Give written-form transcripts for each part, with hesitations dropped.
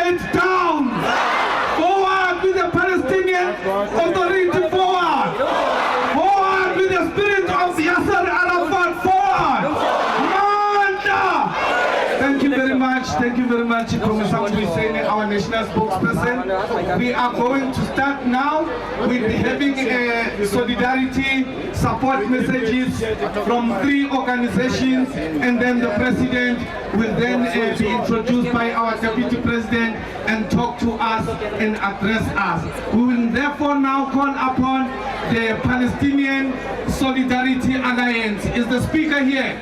apartheid down. Forward with the Palestinian Authority, forward. Forward with the spirit of Yasser Arafat, forward. Thank you very much. Thank you very much, Commissioner Hussein, our national spokesperson. We are going to start now with having solidarity support messages from 3 organizations, and then the president will then be introduced by our deputy president and talk to us and address us. We will therefore now call upon the Palestinian Solidarity Alliance. Is the speaker here?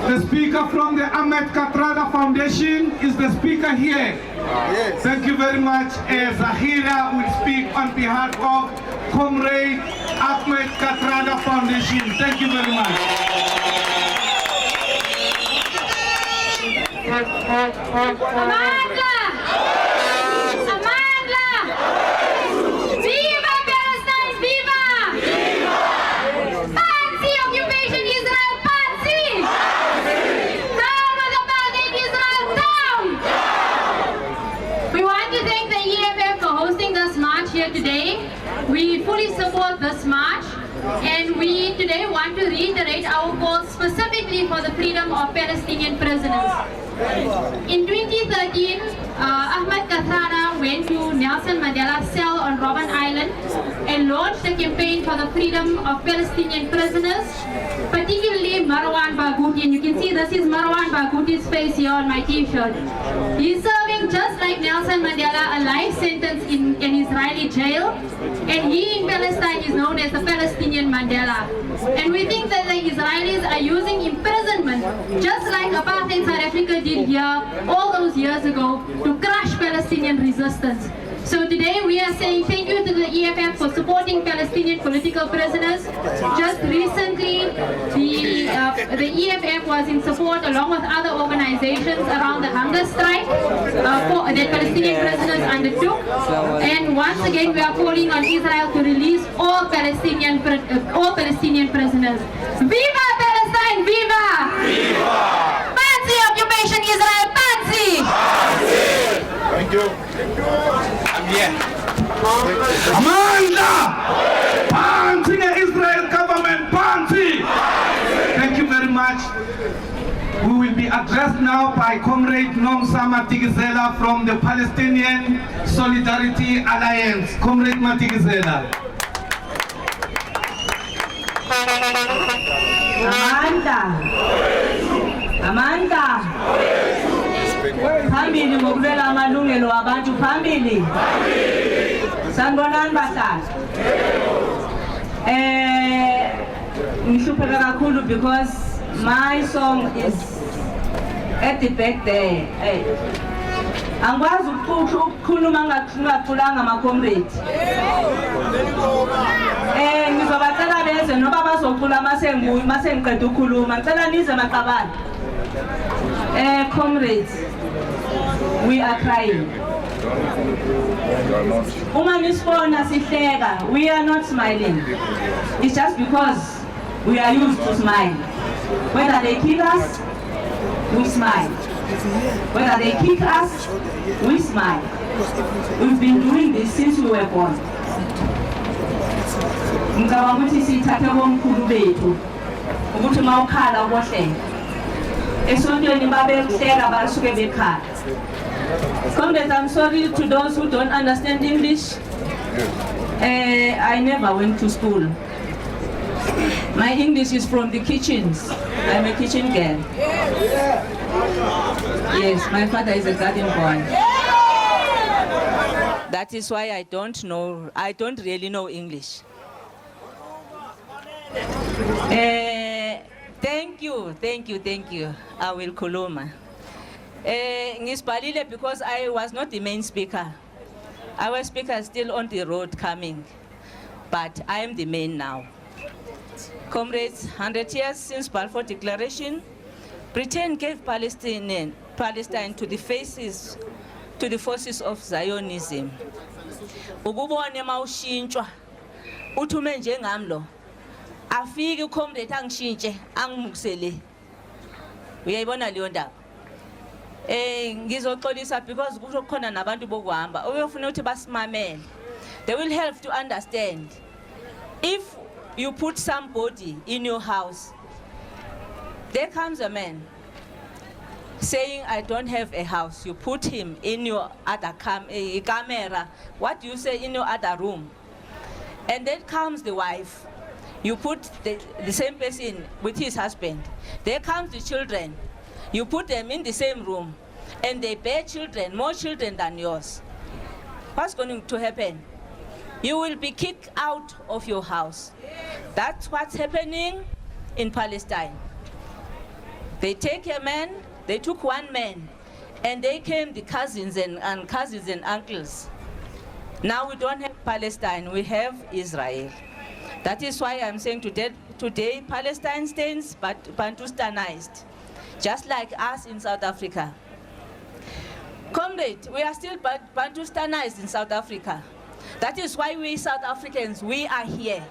The speaker from the Ahmed Kathrada Foundation, is the speaker here? Yes. Thank you very much. Zahira will speak on behalf of Comrade Ahmed Kathrada Foundation. Thank you very much. Amanda! Amanda! Viva Palestine! Viva! Viva! Fancy occupation Israel! Fancy! Down with apartheid Israel! Down! We want to thank the EFF for hosting this march here today. We fully support this march, and we today want to reiterate our call specifically for the freedom of Palestinian prisoners. In 2013, Ahmed Kathrada went to Nelson Mandela's cell on Robben Island and launched a campaign for the freedom of Palestinian prisoners, particularly Marwan Barghouti. And you can see this is Marwan Barghouti's face here on my t-shirt. He's serving, just like Nelson Mandela, a life sentence in an Israeli jail, and he in Palestine is known as the Palestinian Mandela. And we think that the Israelis are using imprisonment, just like apartheid South Africa did here all those years ago, to crush Palestinian resistance. So today we are saying thank you to the EFF for supporting Palestinian political prisoners. Just recently, the EFF was in support along with other organizations around the hunger strike that Palestinian prisoners undertook. And once again, we are calling on Israel to release all Palestinian prisoners. Viva Palestine! Viva! Viva! Fancy occupation Israel! Fancy! Thank you. I'm here. Amanda! Panty the Israel government, Panty! Thank you very much. We will be addressed now by Comrade Nomsa Matigizela from the Palestinian Solidarity Alliance. Comrade Matigizela. Amanda. Phambili ngokulwela amalungelo wabantu phambili. Sanibonani bahlali. Ngihlupheka kakhulu because my song is at the back there. Angikwazi ukukhuluma ngingaqulanga ama-comrade. Ngizobacela beze noba bazocula mase ngiqeda ukukhuluma. Ngicela nize maqabane. Comrades, we are crying. We are not smiling. It's just because we are used to smile. Whether they kill us, we smile. Whether they kick us, we smile. We've been doing this since we were born. Ngicabanga ukuthi sithathe bomkhulu bethu ukuthi mawukhala ubohlele. Esontweni babekuhleka basuke bekhala. Comrades, I'm sorry to those who don't understand English. I never went to school. My English is from the kitchens. I'm a kitchen girl. Yes, my father is a garden boy. That is why I don't really know English. Thank you. I will khuluma. Ngisbalile because I was not the main speaker. Our speaker is still on the road coming, but I am the main now. Comrades, 100 years since Balfour Declaration, Britain gave Palestine to the forces of Zionism. Ububone mawushintshwa uthume njengamlo afike ucomrade angishintshe angimukisele. Uyayibona leyo ndaba. Ngizoxolisa because kukhona nabantu bokuhamba oyofuna ukuthi basimamele. They will help to understand. If you put somebody in your house, there comes a man saying, I don't have a house. You put him in your other camera. What do you say in your other room? And then comes the wife. You put the same person with his husband. There comes the children. You put them in the same room. And they bear children, more children than yours. What's going to happen? You will be kicked out of your house. That's what's happening in Palestine. They take a man, they took one man, and they came the cousins and cousins and uncles. Now we don't have Palestine, we have Israel. That is why I'm saying today Palestine stands but Bantustanized, just like us in South Africa. Comrade, we are still Bantustanized in South Africa. That is why we South Africans, we are here.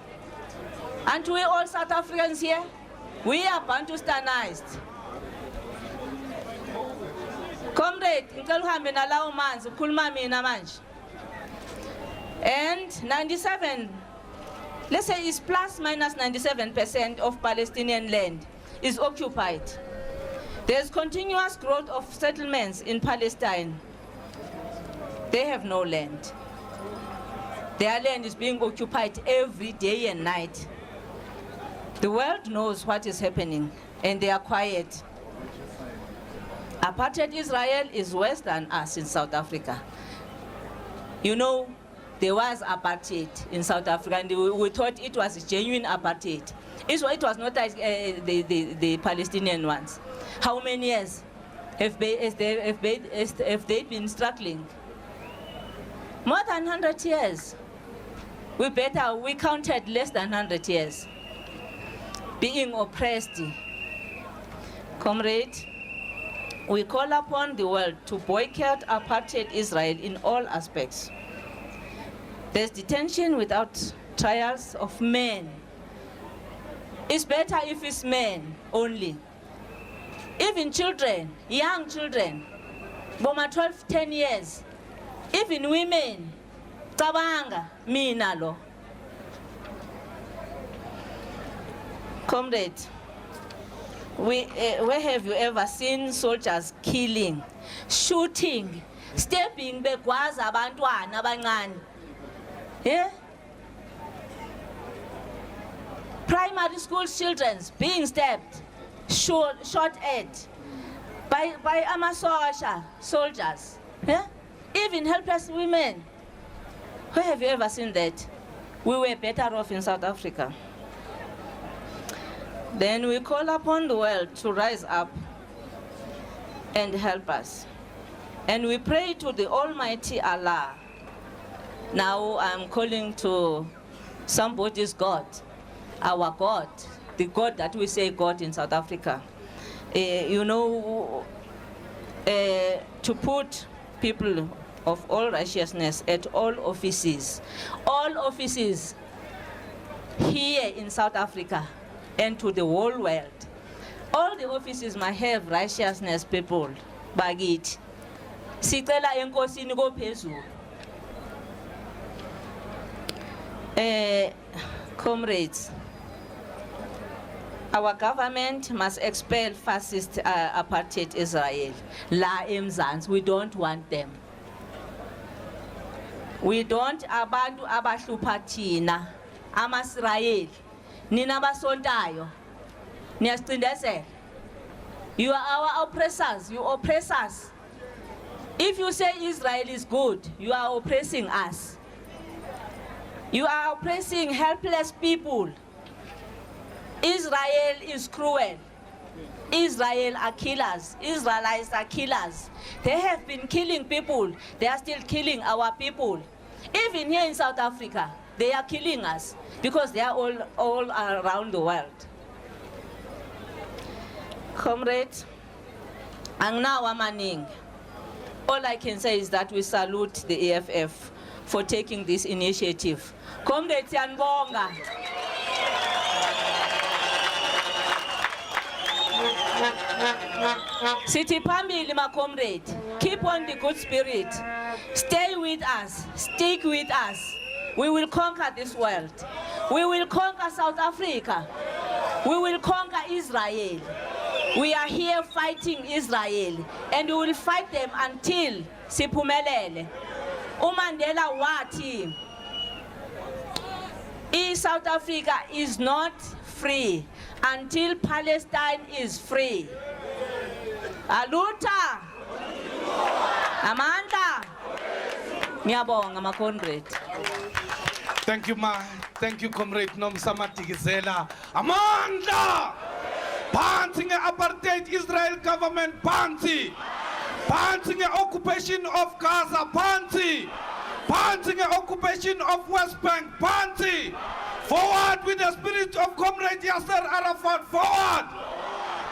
Aren't we all South Africans here? We are Bantustanized. Comrade, ngicela uhambe nalawo manzi ukhuluma mina manje. And 97, let's say it's plus minus 97% of Palestinian land is occupied. There's continuous growth of settlements in Palestine. They have no land. Their land is being occupied every day and night. The world knows what is happening, and they are quiet. Apartheid Israel is worse than us in South Africa. You know, there was apartheid in South Africa, and we thought it was it apartheid. It was not like the Palestinian ones. How many years have they been struggling? More than 100 years. We counted less than 100 years. Being oppressed. Comrade, we call upon the world to boycott apartheid Israel in all aspects. There's detention without trials of men. It's better if it's men only. Even children, young children, boma 12, 10 years, even women, tabanga, mina lo. Comrade, where have you ever seen soldiers killing, shooting, stepping bekwazi abantwana abancane? Yeah? Primary school children being stabbed, shot at by Amasosha soldiers. Yeah? Even helpless women. Where have you ever seen that? We were better off in South Africa. Then we call upon the world to rise up and help us. And we pray to the Almighty Allah. Now I'm calling to somebody's God, our God, the God that we say God in South Africa. You know, to put people of all righteousness at all offices here in South Africa and to the whole world. All the offices might have righteousness people, bagithi. Sicela enkosini kophezulu. Comrades, our government must expel fascist apartheid Israel. La emzansi, we don't want them. We don't abantu abahlupha thina ama-Israel. Nina basontayo. Niyasicindezela. You are our oppressors, you oppress us. If you say Israel is good, you are oppressing us. You are oppressing helpless people. Israel is cruel. Israel are killers. Israelites are killers. They have been killing people. They are still killing our people. Even here in South Africa, they are killing us because they are all around the world. Comrades, anginawo amaningi. All I can say is that we salute the EFF for taking this initiative. Comrades, siyanibonga. City Pambili, my comrade, keep on the good spirit. Stay with us, stick with us. We will conquer this world. We will conquer South Africa. We will conquer Israel. We are here fighting Israel, and we will fight them until siphumelele. uMandela wathi, South Africa is not free until Palestine is free. Aluta, Amanda, ngiyabonga ma comrade. Thank you, ma. Thank you, comrade Nomsamati Gizela. Amanda! Panting apartheid Israel government, panty. Panting occupation of Gaza, panty. Panting occupation of West Bank, panty. Forward with the spirit of Comrade Yasser Arafat, forward.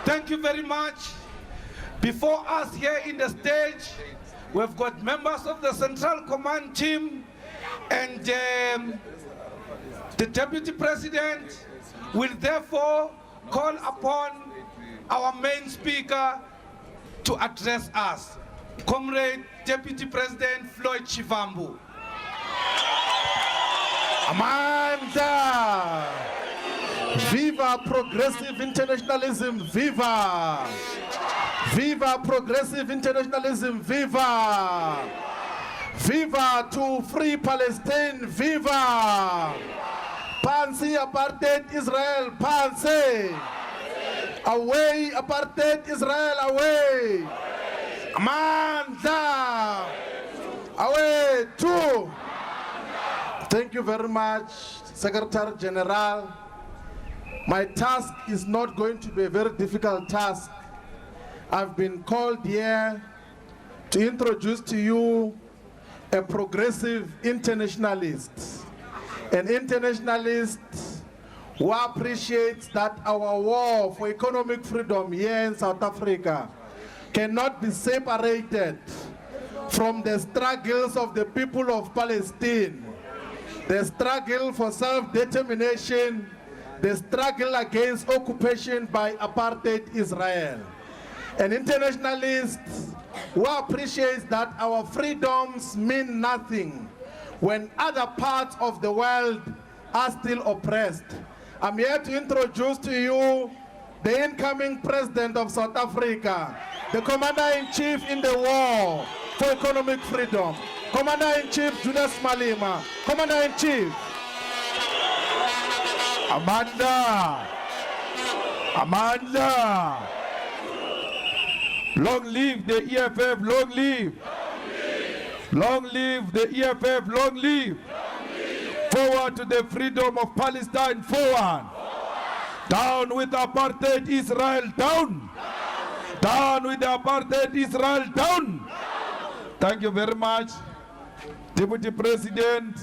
Thank you very much. Before us here in the stage, we've got members of the Central Command team, and the Deputy President will therefore call upon our main speaker to address us. Comrade Deputy President Floyd Chivambu. Amanda! Viva progressive internationalism, viva! Viva progressive internationalism, viva! Viva to free Palestine, viva! Pansi apartheid Israel, pansi! Away apartheid Israel, away! Amanda! Away to! Thank you very much, Secretary General. My task is not going to be a very difficult task. I've been called here to introduce to you a progressive internationalist. An internationalist who appreciates that our war for economic freedom here in South Africa cannot be separated from the struggles of the people of Palestine, the struggle for self-determination, the struggle against occupation by apartheid Israel. An internationalist who appreciates that our freedoms mean nothing when other parts of the world are still oppressed. I'm here to introduce to you the incoming president of South Africa, the commander-in-chief in the war for economic freedom, Commander-in-Chief Julius Malema. Commander-in-Chief. Amanda! Amanda! Long live the EFF, long live! Long live the EFF, long live! Forward to the freedom of Palestine, forward! Down with apartheid Israel, down! Down with apartheid Israel, down! Thank you very much, Deputy President,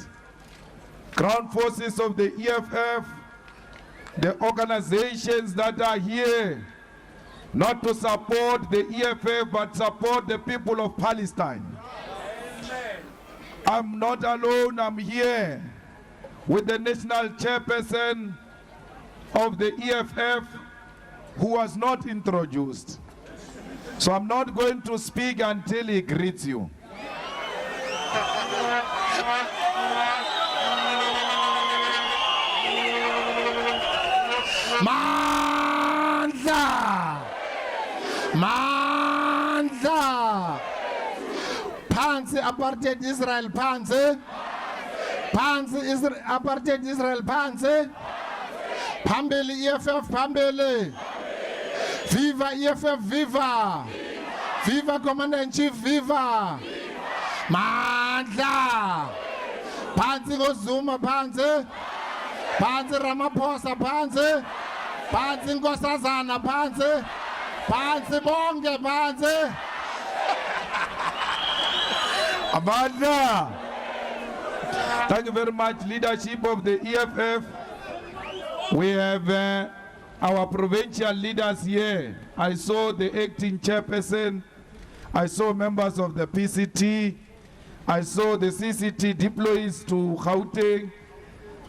Ground Forces of the EFF, the organizations that are here, not to support the EFF, but support the people of Palestine. I'm not alone, I'm here with the national chairperson of the EFF, who was not introduced. So I'm not going to speak until he greets you. Manza! Manza! Pansi apartheid Israel, pansi! Pansi apartheid Israel, pansi! Pambili EFF, pambili! Viva EFF, viva! Viva Commander-in-Chief, viva! Mandla! Pansi Zuma, pansi! Pansi Ramaphosa, pansi! Pansi Nkosazana, pansi! Pansi bonke, pansi! Amanda! Thank you very much, leadership of the EFF. We have our provincial leaders here. I saw the acting chairperson. I saw members of the PCT. I saw the CCT deployees to Gauteng.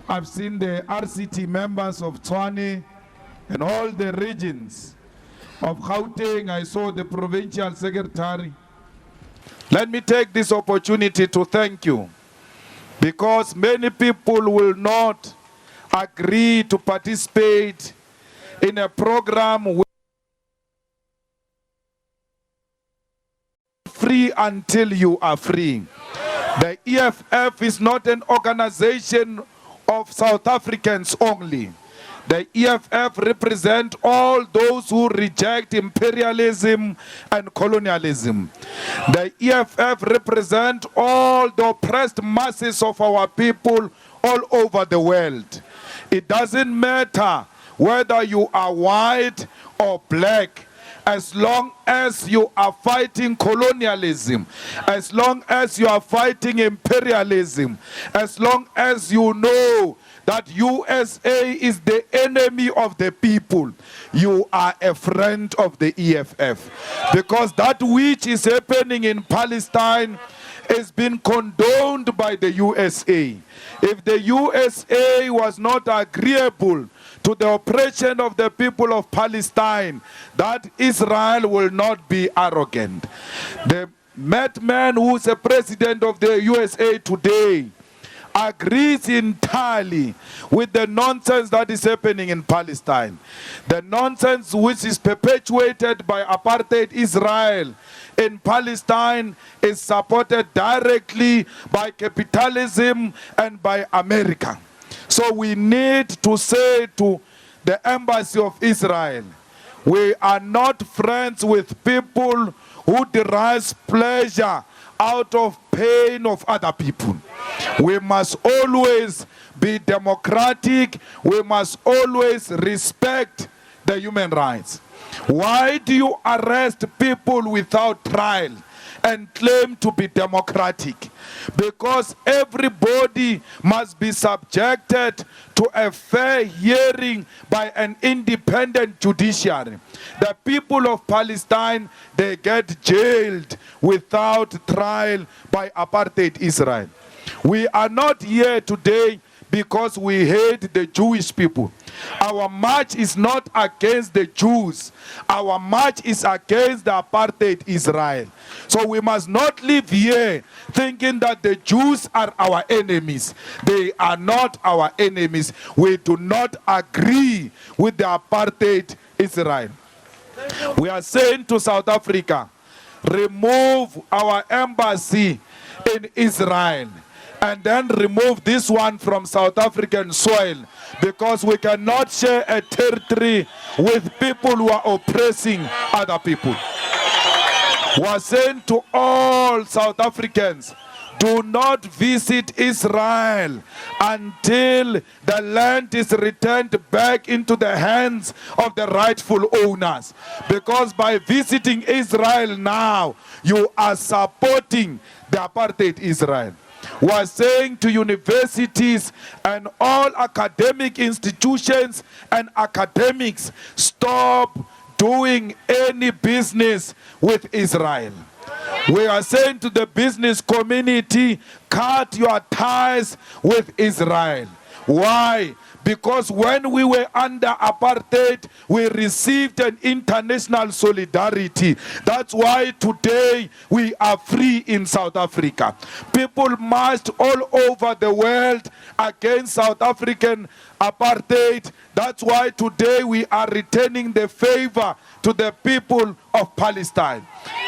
I've seen the RCT members of Tshwane and all the regions. of Gauteng. I saw the provincial secretary. Let me take this opportunity to thank you, because many people will not agree to participate in a program free until you are free. The EFF is not an organization of South Africans only. The EFF represents all those who reject imperialism and colonialism. The EFF represents all the oppressed masses of our people all over the world. It doesn't matter whether you are white or black, as long as you are fighting colonialism, as long as you are fighting imperialism, as long as you know that USA is the enemy of the people, you are a friend of the EFF. Because that which is happening in Palestine has been condoned by the USA. If the USA was not agreeable to the oppression of the people of Palestine, that Israel will not be arrogant. The madman who is the president of the USA today agrees entirely with the nonsense that is happening in Palestine. The nonsense which is perpetuated by apartheid Israel in Palestine is supported directly by capitalism and by America. So we need to say to the embassy of Israel, we are not friends with people who derive pleasure out of pain of other people. We must always be democratic. We must always respect the human rights. Why do you arrest people without trial and claim to be democratic? Because everybody must be subjected to a fair hearing by an independent judiciary. The people of Palestine, they get jailed without trial by apartheid Israel. We are not here today because we hate the Jewish people. Our march is not against the Jews. Our march is against the apartheid Israel. So we must not live here thinking that the Jews are our enemies. They are not our enemies. We do not agree with the apartheid Israel. We are saying to South Africa, remove our embassy in Israel, and then remove this one from South African soil, because we cannot share a territory with people who are oppressing other people. We are saying to all South Africans, do not visit Israel until the land is returned back into the hands of the rightful owners. Because by visiting Israel now, you are supporting the apartheid Israel. We are saying to universities and all academic institutions and academics, stop doing any business with Israel. We are saying to the business community, cut your ties with Israel. Why? Because when we were under apartheid, we received an international solidarity. That's why today we are free in South Africa. People marched all over the world against South African apartheid. That's why today we are returning the favor to the people of Palestine.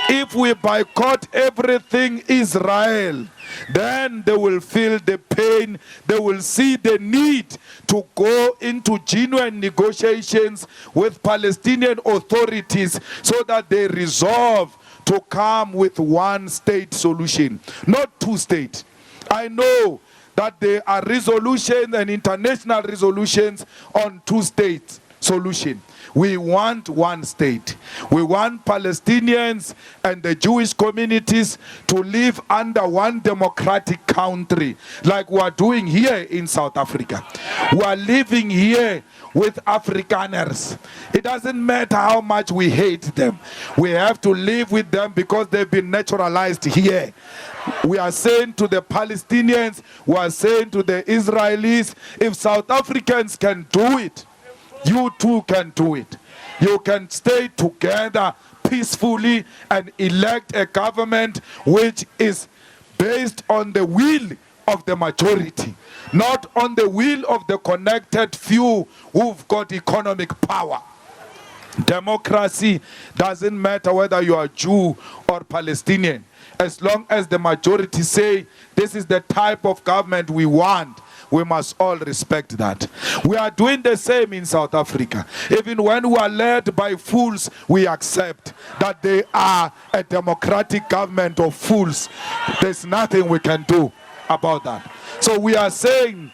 If we boycott everything Israel, then they will feel the pain, they will see the need to go into genuine negotiations with Palestinian authorities so that they resolve to come with one state solution, not two states. I know that there are resolutions and international resolutions on two states solution. We want one state. We want Palestinians and the Jewish communities to live under one democratic country, like we are doing here in South Africa. We are living here with Afrikaners. It doesn't matter how much we hate them. We have to live with them because they've been naturalized here. We are saying to the Palestinians, we are saying to the Israelis, if South Africans can do it, you too can do it. you can stay together peacefully and elect a government which is based on the will of the majority, not on the will of the connected few who've got economic power. Democracy doesn't matter whether you are Jew or Palestinian. As long as the majority say this is the type of government we want, we must all respect that. We are doing the same in South Africa. Even when we are led by fools, we accept that they are a democratic government of fools. There's nothing we can do about that. So we are saying,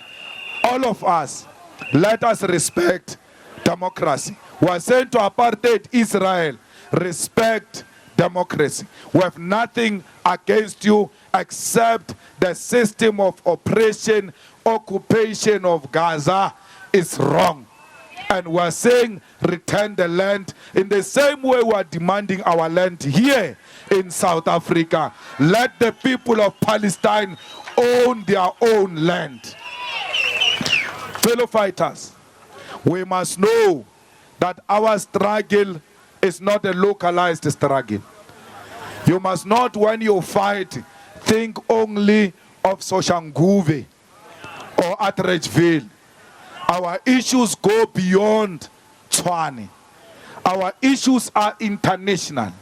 all of us, let us respect democracy. We are saying to apartheid Israel, respect democracy. We have nothing against you except the system of oppression, occupation of Gaza is wrong. And we are saying return the land in the same way we are demanding our land here in South Africa. Let the people of Palestine own their own land. Fellow fighters, we must know that our struggle is not a localized struggle. You must not, when you fight, think only of Soshanguve or Atteridgeville. Our issues go beyond Tshwane. Our issues are international.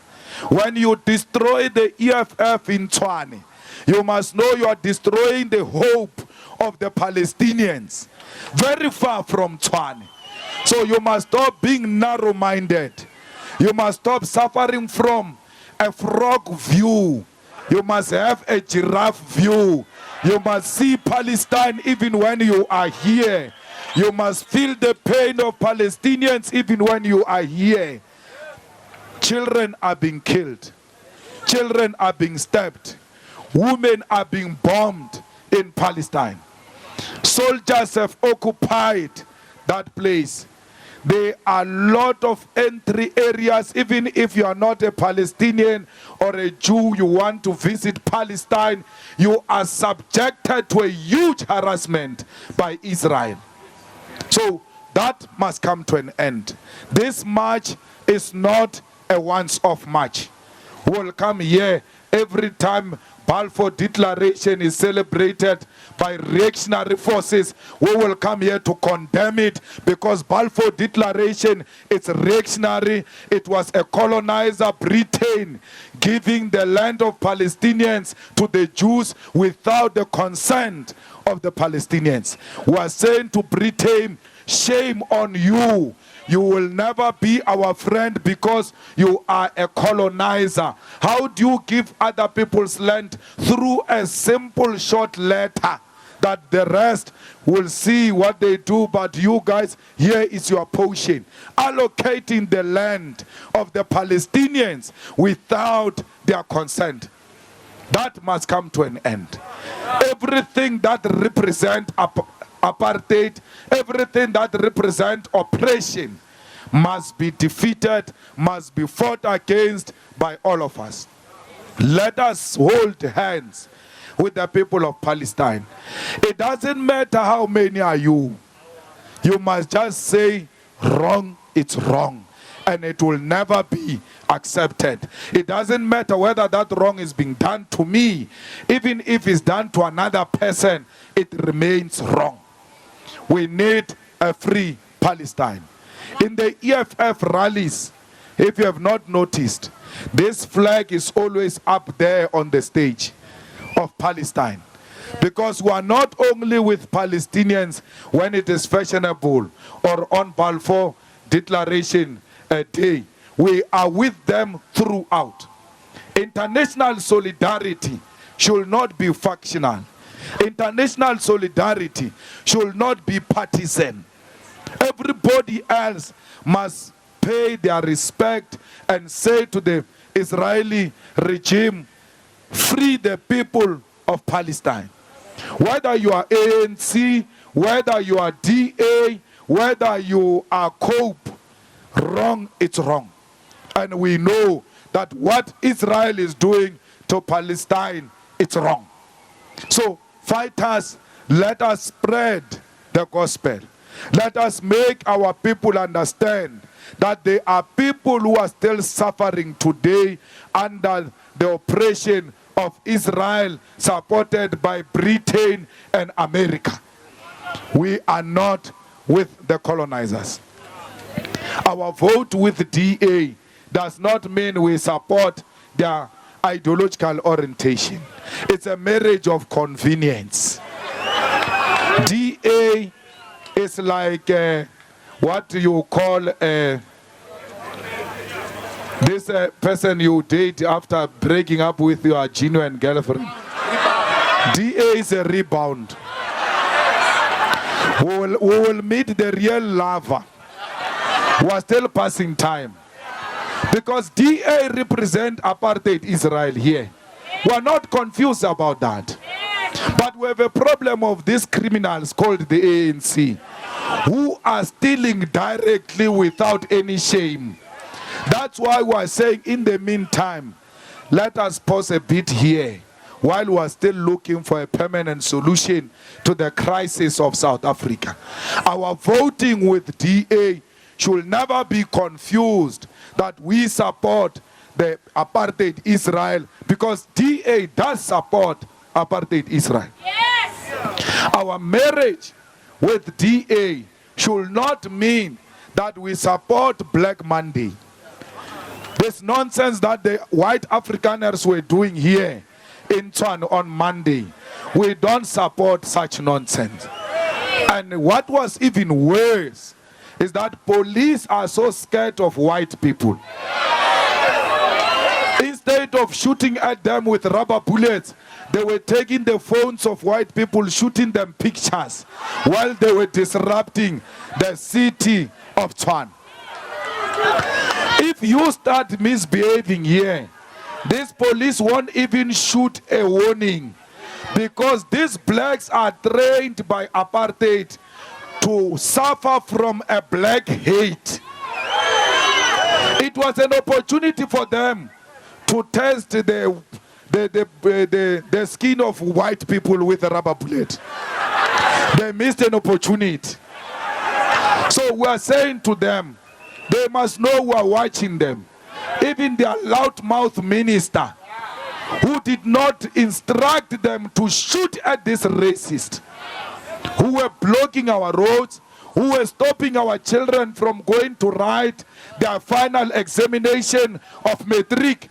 When you destroy the EFF in Tshwane, you must know you are destroying the hope of the Palestinians, very far from Tshwane. So you must stop being narrow-minded. You must stop suffering from a frog view. You must have a giraffe view. You must see Palestine even when you are here. You must feel the pain of Palestinians even when you are here. Children are being killed. Children are being stabbed. Women are being bombed in Palestine. Soldiers have occupied that place. There are a lot of entry areas. Even if you are not a Palestinian or a Jew, you want to visit Palestine, you are subjected to a huge harassment by Israel. So that must come to an end. This march is not a once-off march. We'll come here every time Balfour Declaration is celebrated by reactionary forces. We will come here to condemn it because Balfour Declaration is reactionary. It was a colonizer, Britain, giving the land of Palestinians to the Jews without the consent of the Palestinians. We are saying to Britain, shame on you. You will never be our friend because you are a colonizer. How do you give other people's land through a simple short letter that the rest will see what they do, but you guys, here is your portion. Allocating the land of the Palestinians without their consent. That must come to an end. Everything that represents apartheid, everything that represents oppression must be defeated, must be fought against by all of us. Let us hold hands with the people of Palestine. It doesn't matter how many are you. You must just say, wrong, it's wrong. And it will never be accepted. It doesn't matter whether that wrong is being done to me. Even if it's done to another person, it remains wrong. We need a free Palestine. In the EFF rallies, if you have not noticed, this flag is always up there on the stage of Palestine. Because we are not only with Palestinians when it is fashionable or on Balfour Declaration Day. We are with them throughout. International solidarity should not be factional. International solidarity should not be partisan. Everybody else must pay their respect and say to the Israeli regime, free the people of Palestine. Whether you are ANC, whether you are DA, whether you are COPE, wrong, it's wrong. And we know that what Israel is doing to Palestine, it's wrong. So, fighters, let us spread the gospel. Let us make our people understand that there are people who are still suffering today under the oppression of Israel, supported by Britain and America. We are not with the colonizers. Our vote with DA does not mean we support their ideological orientation. It's a marriage of convenience. DA is like what you call this person you date after breaking up with your genuine girlfriend. DA is a rebound. We will meet the real lover. We are still passing time. Because DA represent apartheid Israel here. We are not confused about that. But we have a problem of these criminals called the ANC, who are stealing directly without any shame. That's why we are saying, in the meantime, let us pause a bit here while we are still looking for a permanent solution to the crisis of South Africa. Our voting with DA should never be confused that we support the apartheid Israel, because DA does support apartheid Israel. Yes. Our marriage with DA should not mean that we support Black Monday. This nonsense that the white Afrikaners were doing here in Tshwane on Monday, we don't support such nonsense. And what was even worse is that police are so scared of white people. Instead of shooting at them with rubber bullets, they were taking the phones of white people, shooting them pictures while they were disrupting the city of Tshwane. If you start misbehaving here, these police won't even shoot a warning, because these blacks are trained by apartheid to suffer from a black hate. It was an opportunity for them to test the skin of white people with a rubber bullet. They missed an opportunity. So we are saying to them, they must know we are watching them. Even their loudmouth minister, who did not instruct them to shoot at this racist, who were blocking our roads, who were stopping our children from going to write their final examination of matric.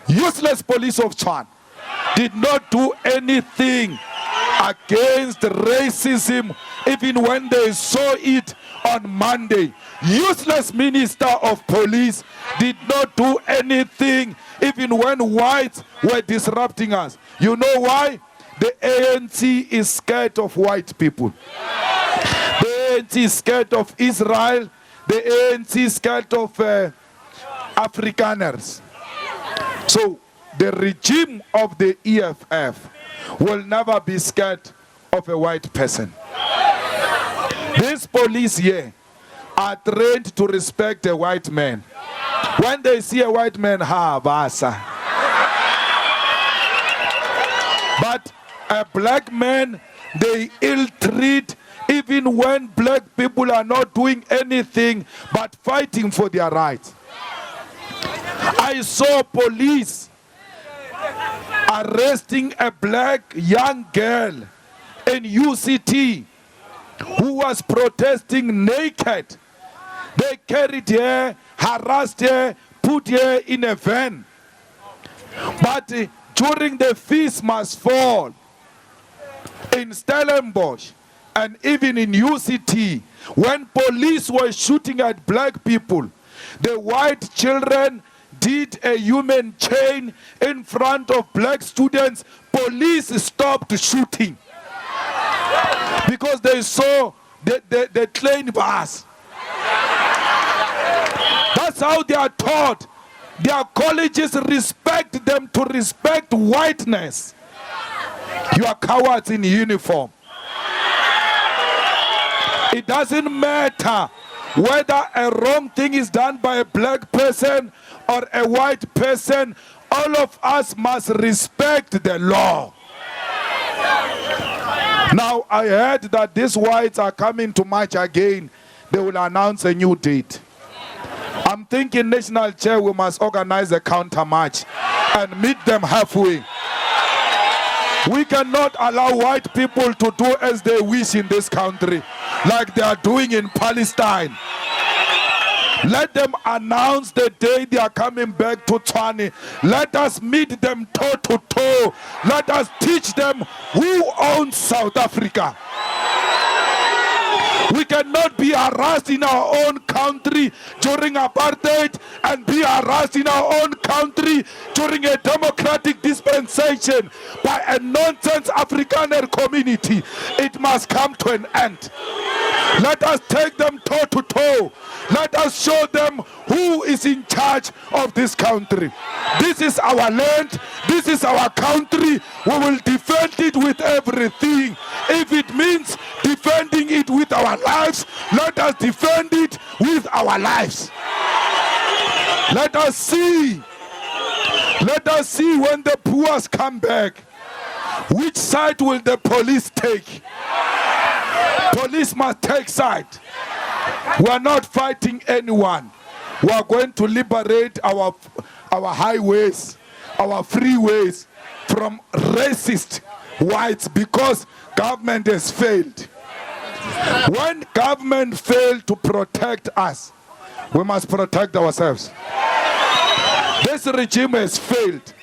Useless police of Tshwane did not do anything against racism, even when they saw it on Monday. Useless minister of police did not do anything, even when whites were disrupting us. You know why? The ANC is scared of white people. The ANC is scared of Israel. The ANC is scared of Afrikaners. So the regime of the EFF will never be scared of a white person. These police here are trained to respect a white man. When they see a white man, basa. But a black man, they ill-treat, even when black people are not doing anything but fighting for their rights. I saw police arresting a black young girl in UCT who was protesting naked. They carried her, harassed her, put her in a van. But during the Feast Must Fall in Stellenbosch and even in UCT, when police were shooting at black people, the white children did a human chain in front of black students. Police stopped shooting because they saw the train bus. That's how they are taught. Their colleges respect them to respect whiteness. You are cowards in uniform. It doesn't matter whether a wrong thing is done by a black person or a white person. All of us must respect the law. Now, I heard that these whites are coming to march again. They will announce a new date. I'm thinking, National Chair, we must organize a counter march and meet them halfway. We cannot allow white people to do as they wish in this country, like they are doing in Palestine. Let them announce the day they are coming back to Tshwane. Let us meet them toe to toe. Let us teach them who owns South Africa. We cannot be harassed in our own country during apartheid and be harassed in our own country during a democratic dispensation by a nonsense Afrikaner community. It must come to an end. Let us take them toe to toe. Let us show them who is in charge of this country. This is our land. This is our country. We will defend it with everything. If it means defending it with our lives, let us defend it with our lives. Let us see. Let us see when the Boers come back. Which side will the police take? Police must take side. We are not fighting anyone. We are going to liberate our highways, our freeways from racist whites because government has failed. When government failed to protect us, we must protect ourselves. This regime has failed.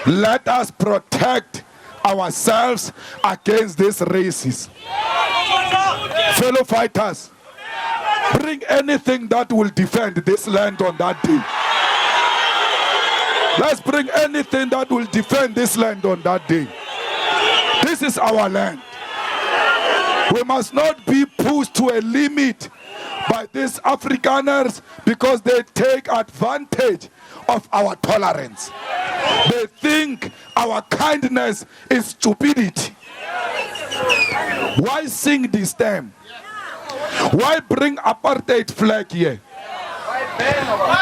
Let us protect ourselves against this racism. Fellow fighters, bring anything that will defend this land on that day. Let's bring anything that will defend this land on that day. This is our land. We must not be pushed to a limit by these Afrikaners because they take advantage of our tolerance. They think our kindness is stupidity. Why sing this time? Why bring apartheid flag here?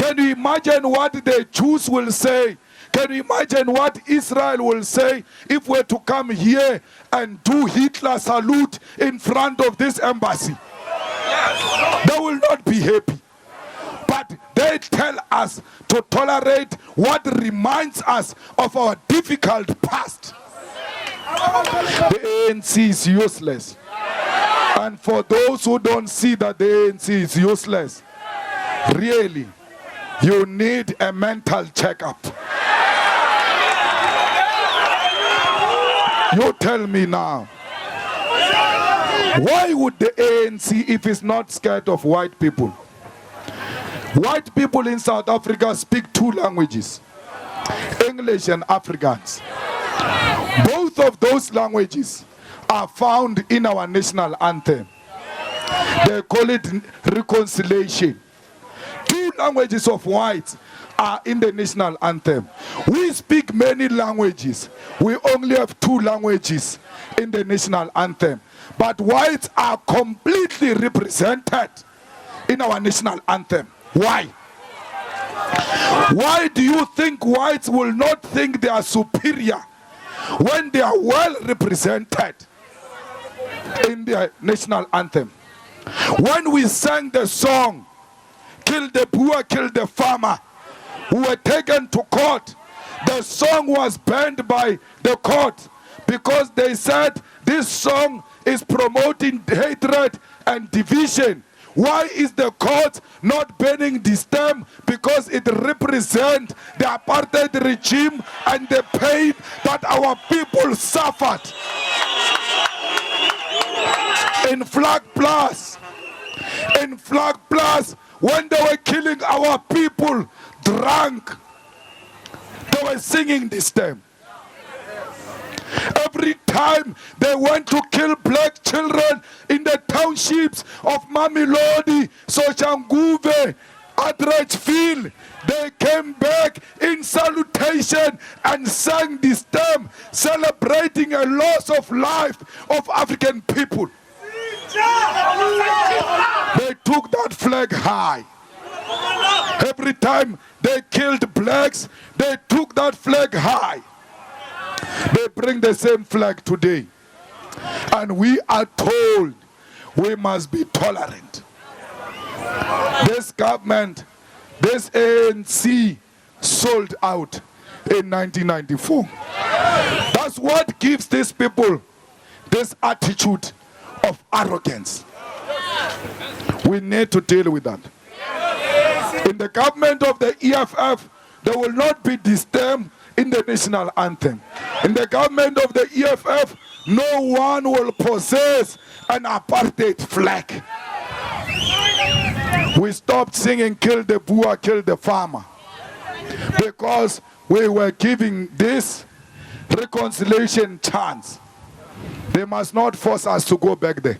Can you imagine what the Jews will say? Can you imagine what Israel will say if we're to come here and do Hitler salute in front of this embassy? They will not be happy. But they tell us to tolerate what reminds us of our difficult past. The ANC is useless. And for those who don't see that the ANC is useless, really, you need a mental checkup. You tell me now, why would the ANC, if it's not scared of white people? White people in South Africa speak two languages, English and Afrikaans. Both of those languages are found in our national anthem. They call it reconciliation. Two languages of whites are in the national anthem. We speak many languages. We only have two languages in the national anthem. But whites are completely represented in our national anthem. Why? Why do you think whites will not think they are superior when they are well represented in the national anthem? When we sang the song, Kill the Boer, Kill the Farmer, who were taken to court, the song was banned by the court because they said this song is promoting hatred and division. Why is the court not banning this term? Because it represents the apartheid regime and the pain that our people suffered. In Flag Plus, when they were killing our people drunk, they were singing this term. Every time they went to kill black children in the townships of Mamelodi, Soshanguve, Atteridgeville, they came back in salutation and sang this term, celebrating a loss of life of African people. They took that flag high. Every time they killed blacks, they took that flag high. They bring the same flag today. And we are told we must be tolerant. This government this ANC sold out in 1994. That's what gives these people this attitude of arrogance. We need to deal with that. In the government of the EFF, there will not be disdain in the national anthem. In the government of the EFF, no one will possess an apartheid flag. We stopped singing "Kill the Boer, kill the farmer" because we were giving this reconciliation chance. They must not force us to go back there.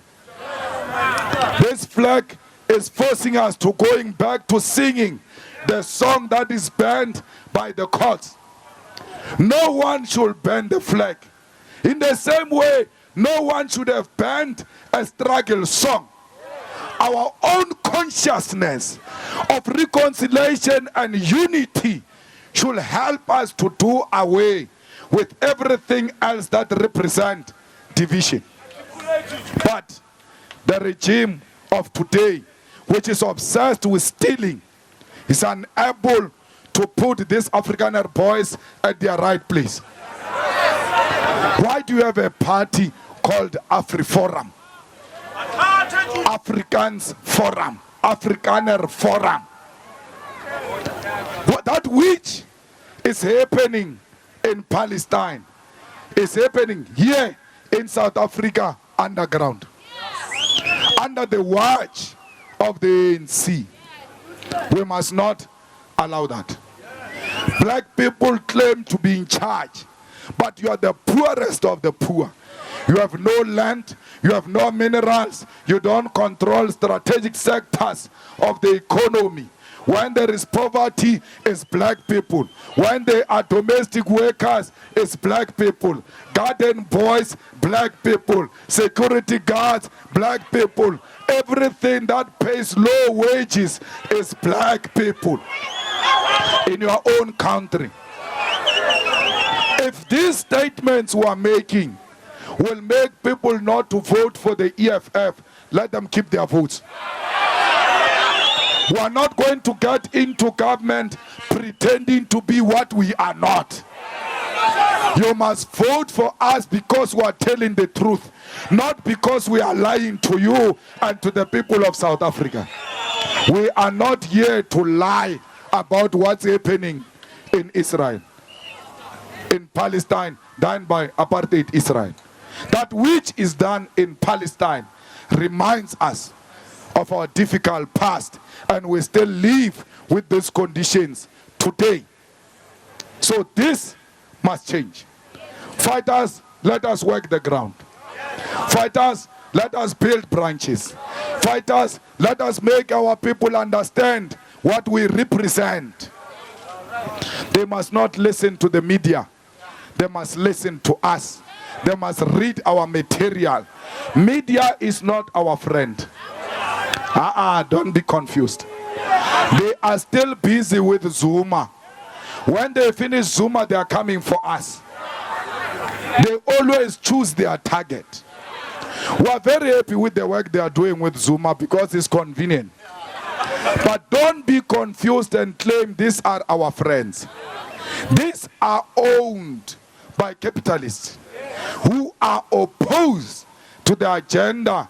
This flag is forcing us to going back to singing the song that is banned by the courts. No one should ban the flag. In the same way, no one should have banned a struggle song. Our own consciousness of reconciliation and unity should help us to do away with everything else that represents division. But the regime of today, which is obsessed with stealing, is unable to put these Afrikaner boys at their right place. Why do you have a party called AfriForum? Africans Forum, Afrikaner Forum. That which is happening in Palestine is happening here in South Africa underground, under the watch of the ANC. We must not allow that. Black people claim to be in charge, but you are the poorest of the poor. You have no land, you have no minerals, you don't control strategic sectors of the economy. When there is poverty, it's black people. When they are domestic workers, it's black people. Garden boys, black people. Security guards, black people. Everything that pays low wages is black people in your own country. If these statements we are making will make people not to vote for the EFF, let them keep their votes. We are not going to get into government pretending to be what we are not. You must vote for us because we are telling the truth, not because we are lying to you and to the people of South Africa. We are not here to lie about what's happening in Israel, in Palestine, done by apartheid Israel. That which is done in Palestine reminds us of our difficult past, and we still live with these conditions today. So this must change. Fighters, let us work the ground. Fighters, let us build branches. Fighters, let us make our people understand what we represent. They must not listen to the media. They must listen to us. They must read our material. Media is not our friend. Don't be confused. They are still busy with Zuma. When they finish Zuma, they are coming for us. They always choose their target. We are very happy with the work they are doing with Zuma because it's convenient. But don't be confused and claim these are our friends. These are owned by capitalists who are opposed to the agenda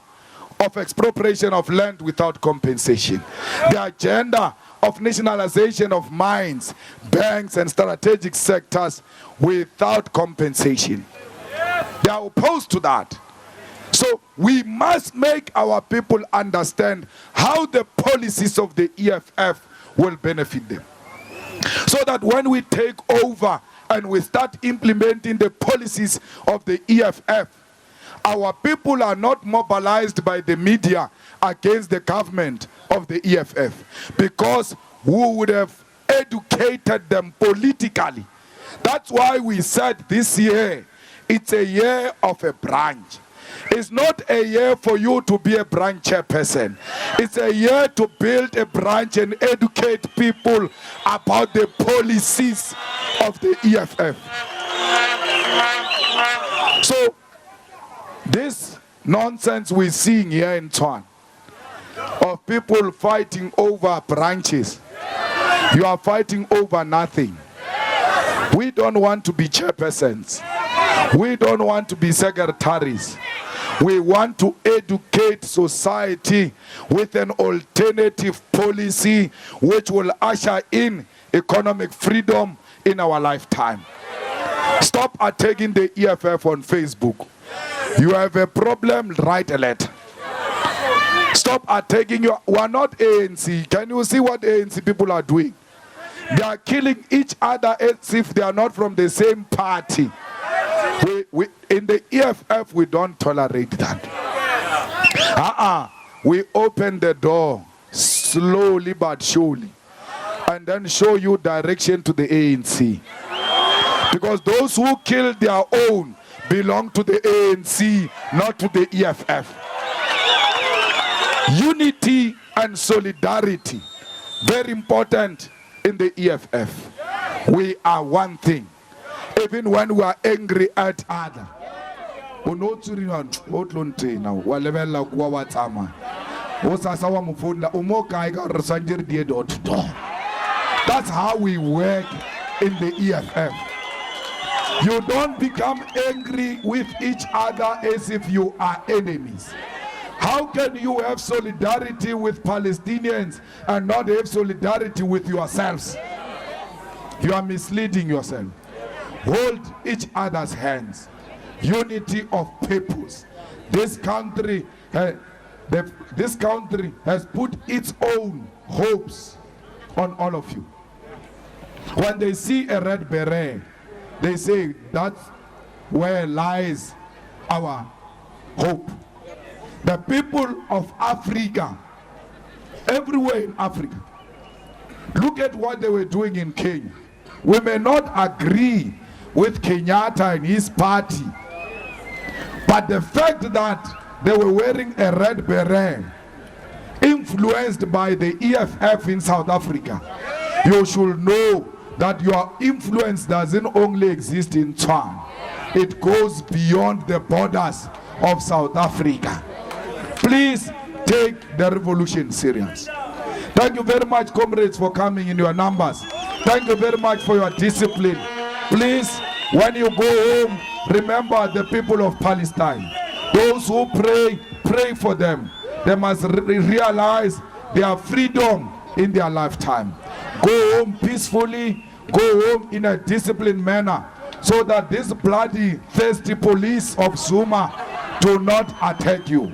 of expropriation of land without compensation, the agenda of nationalization of mines, banks, and strategic sectors without compensation. They are opposed to that. So we must make our people understand how the policies of the EFF will benefit them. So that when we take over and we start implementing the policies of the EFF, our people are not mobilized by the media against the government of the EFF, because who would have educated them politically. That's why we said this year, it's a year of a branch. It's not a year for you to be a branch chairperson. It's a year to build a branch and educate people about the policies of the EFF. So, this nonsense we're seeing here in Tshwane, of people fighting over branches, You are fighting over nothing. We don't want to be chairpersons. We don't want to be secretaries. We want to educate society with an alternative policy which will usher in economic freedom in our lifetime. Stop attacking the EFF on Facebook. You have a problem, write a letter. Stop attacking we are not ANC. Can you see what ANC people are doing? They are killing each other as if they are not from the same party. In the EFF, we don't tolerate that. We open the door slowly but surely and then show you direction to the ANC. Because those who kill their own belong to the ANC, not to the EFF. Unity and solidarity, very important in the EFF. We are one thing. Even when we are angry at others. That's how we work in the EFF. You don't become angry with each other as if you are enemies. How can you have solidarity with Palestinians and not have solidarity with yourselves? You are misleading yourself. Hold each other's hands. Unity of purpose. This country has put its own hopes on all of you. When they see a red beret, they say that's where lies our hope. The people of Africa, everywhere in Africa, look at what they were doing in Kenya. We may not agree with Kenyatta and his party, but the fact that they were wearing a red beret, influenced by the EFF in South Africa, you should know that your influence doesn't only exist in Tshwane. It goes beyond the borders of South Africa. Please take the revolution serious. Thank you very much, comrades, for coming in your numbers. Thank you very much for your discipline. Please, when you go home, remember the people of Palestine. Those who pray, pray for them. They must realize their freedom in their lifetime. Go home peacefully, go home in a disciplined manner, so that this bloody, thirsty police of Zuma do not attack you.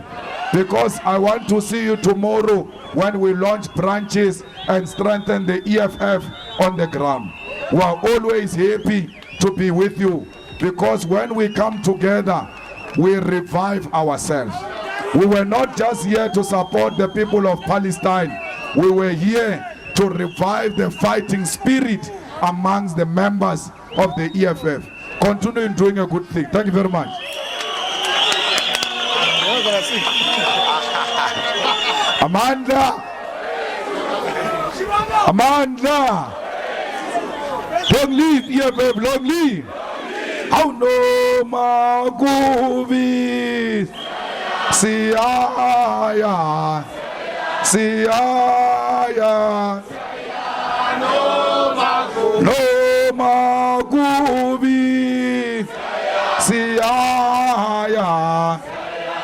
Because I want to see you tomorrow when we launch branches and strengthen the EFF on the ground. We are always happy to be with you, because when we come together, we revive ourselves. We were not just here to support the people of Palestine. We were here to revive the fighting spirit amongst the members of the EFF. Continue doing a good thing. Thank you very much. Amanda! Amanda! Long live EFF, long live! How no maguvis! Siaya! Siaya! No maguvis! Siaya!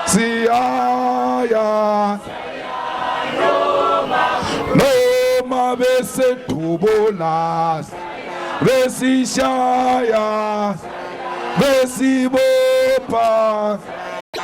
Siaya! No ma vese tubolas, vesi shaya, vesi bopa.